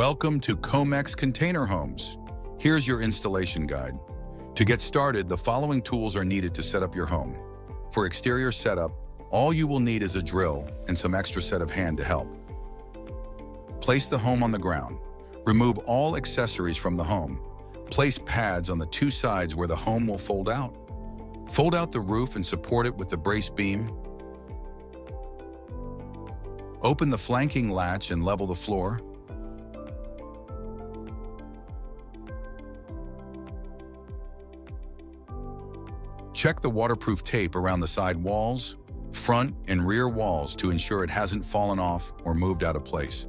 Welcome to CHOMEX Container Homes. Here's your installation guide. To get started, the following tools are needed to set up your home. For exterior setup, all you will need is a drill and some extra set of hand to help. Place the home on the ground. Remove all accessories from the home. Place pads on the two sides where the home will fold out. Fold out the roof and support it with the brace beam. Open the flanking latch and level the floor. Check the waterproof tape around the side walls, front and rear walls to ensure it hasn't fallen off or moved out of place.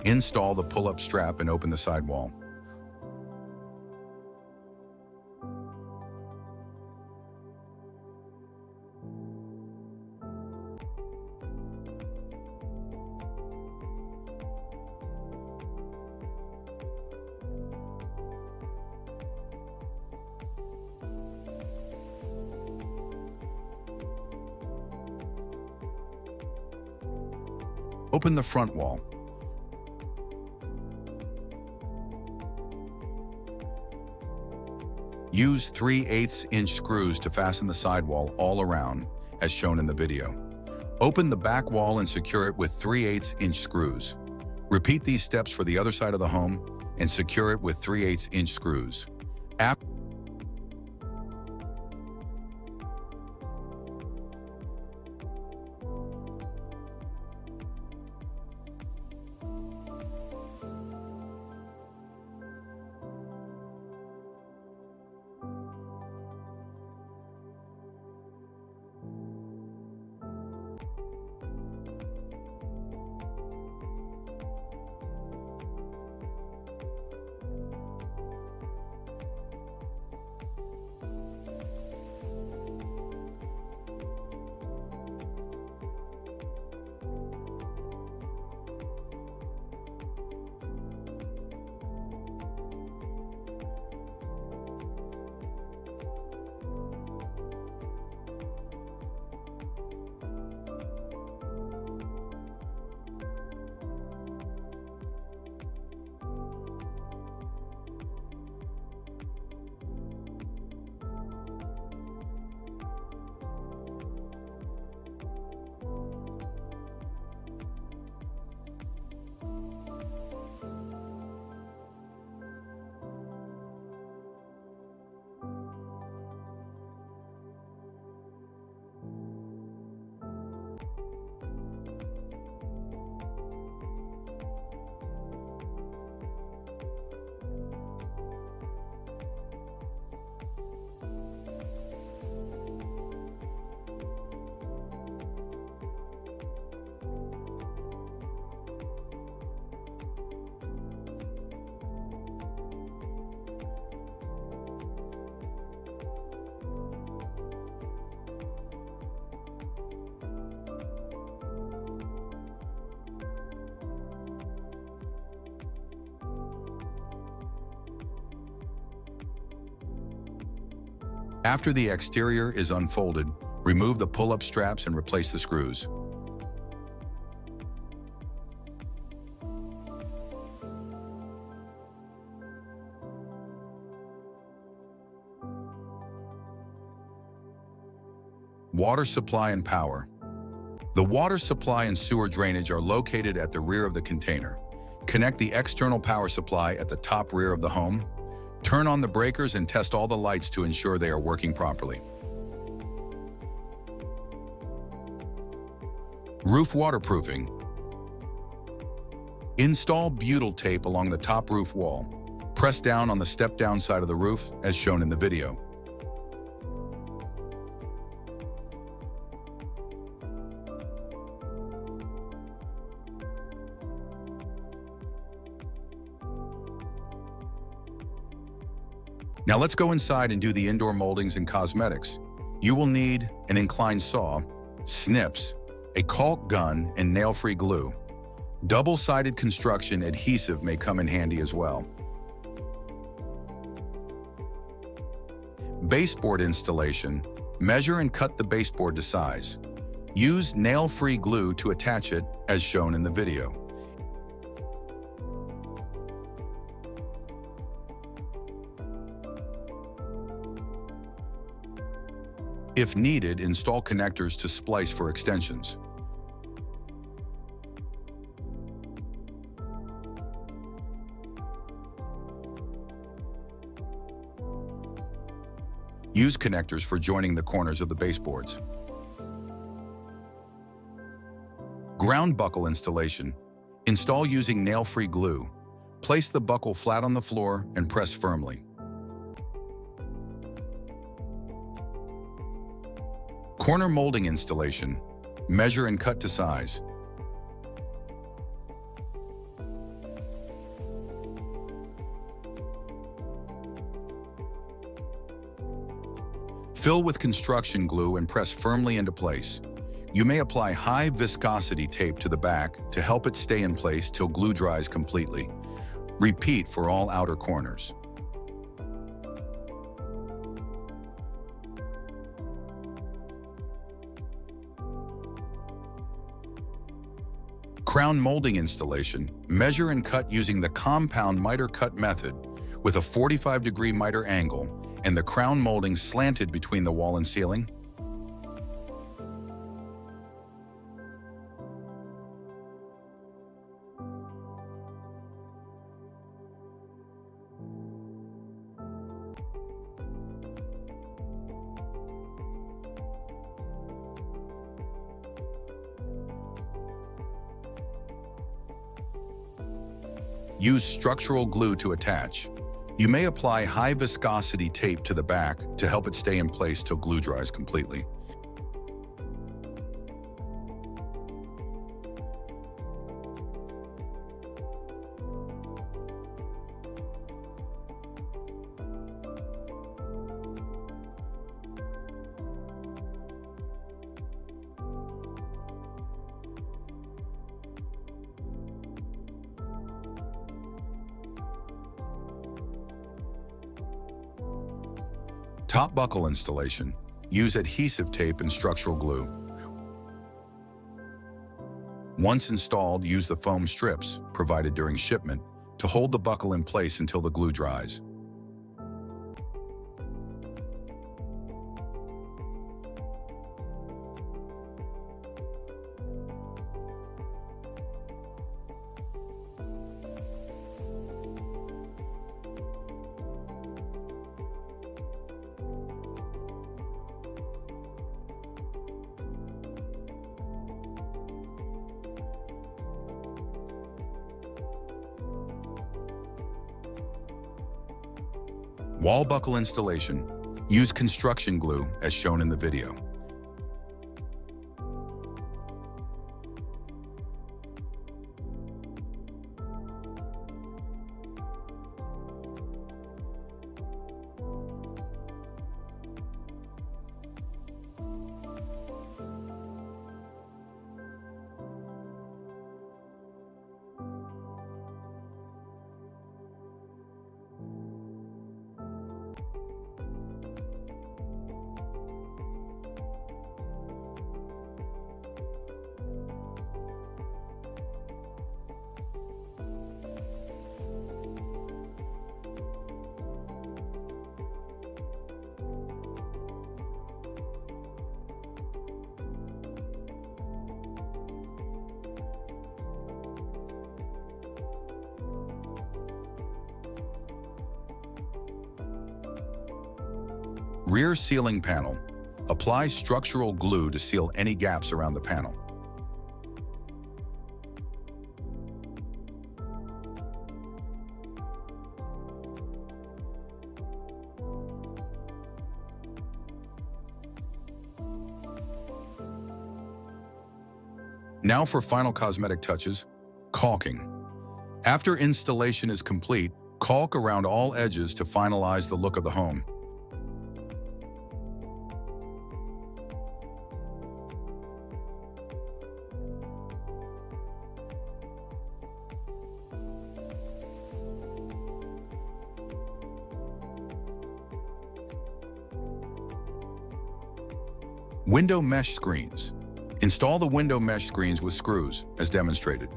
Install the pull-up strap and open the sidewall. Open the front wall. Use 3/8-inch screws to fasten the sidewall all around, as shown in the video. Open the back wall and secure it with 3/8-inch screws. Repeat these steps for the other side of the home and secure it with 3/8-inch screws. After the exterior is unfolded, remove the pull-up straps and replace the screws. Water supply and power. The water supply and sewer drainage are located at the rear of the container. Connect the external power supply at the top rear of the home. Turn on the breakers and test all the lights to ensure they are working properly. Roof waterproofing. Install butyl tape along the top roof wall. Press down on the step-down side of the roof, as shown in the video. Now let's go inside and do the indoor moldings and cosmetics. You will need an inclined saw, snips, a caulk gun, and nail-free glue. Double-sided construction adhesive may come in handy as well. Baseboard installation. Measure and cut the baseboard to size. Use nail-free glue to attach it, as shown in the video. If needed, install connectors to splice for extensions. Use connectors for joining the corners of the baseboards. Ground buckle installation. Install using nail-free glue. Place the buckle flat on the floor and press firmly. Corner molding installation. Measure and cut to size. Fill with construction glue and press firmly into place. You may apply high viscosity tape to the back to help it stay in place till glue dries completely. Repeat for all outer corners. Crown molding installation. Measure and cut using the compound miter cut method with a 45-degree miter angle and the crown molding slanted between the wall and ceiling. Use structural glue to attach. You may apply high viscosity tape to the back to help it stay in place till glue dries completely. Top buckle installation. Use adhesive tape and structural glue. Once installed, use the foam strips, provided during shipment, to hold the buckle in place until the glue dries. Wall buckle installation. Use construction glue as shown in the video. Rear ceiling panel. Apply structural glue to seal any gaps around the panel. Now for final cosmetic touches, caulking. After installation is complete, caulk around all edges to finalize the look of the home. Window mesh screens. Install the window mesh screens with screws, as demonstrated.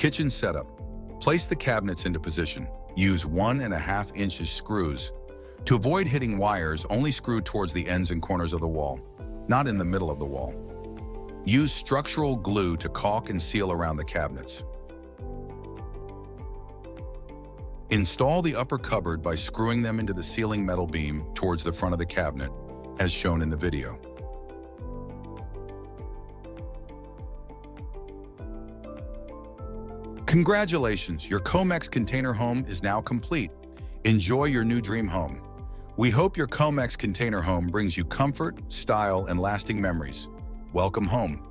Kitchen setup. Place the cabinets into position. Use 1.5 inches screws. To avoid hitting wires, only screw towards the ends and corners of the wall, not in the middle of the wall. Use structural glue to caulk and seal around the cabinets. Install the upper cupboard by screwing them into the ceiling metal beam towards the front of the cabinet, as shown in the video. Congratulations, your CHOMEX container home is now complete. Enjoy your new dream home. We hope your CHOMEX container home brings you comfort, style, and lasting memories. Welcome home.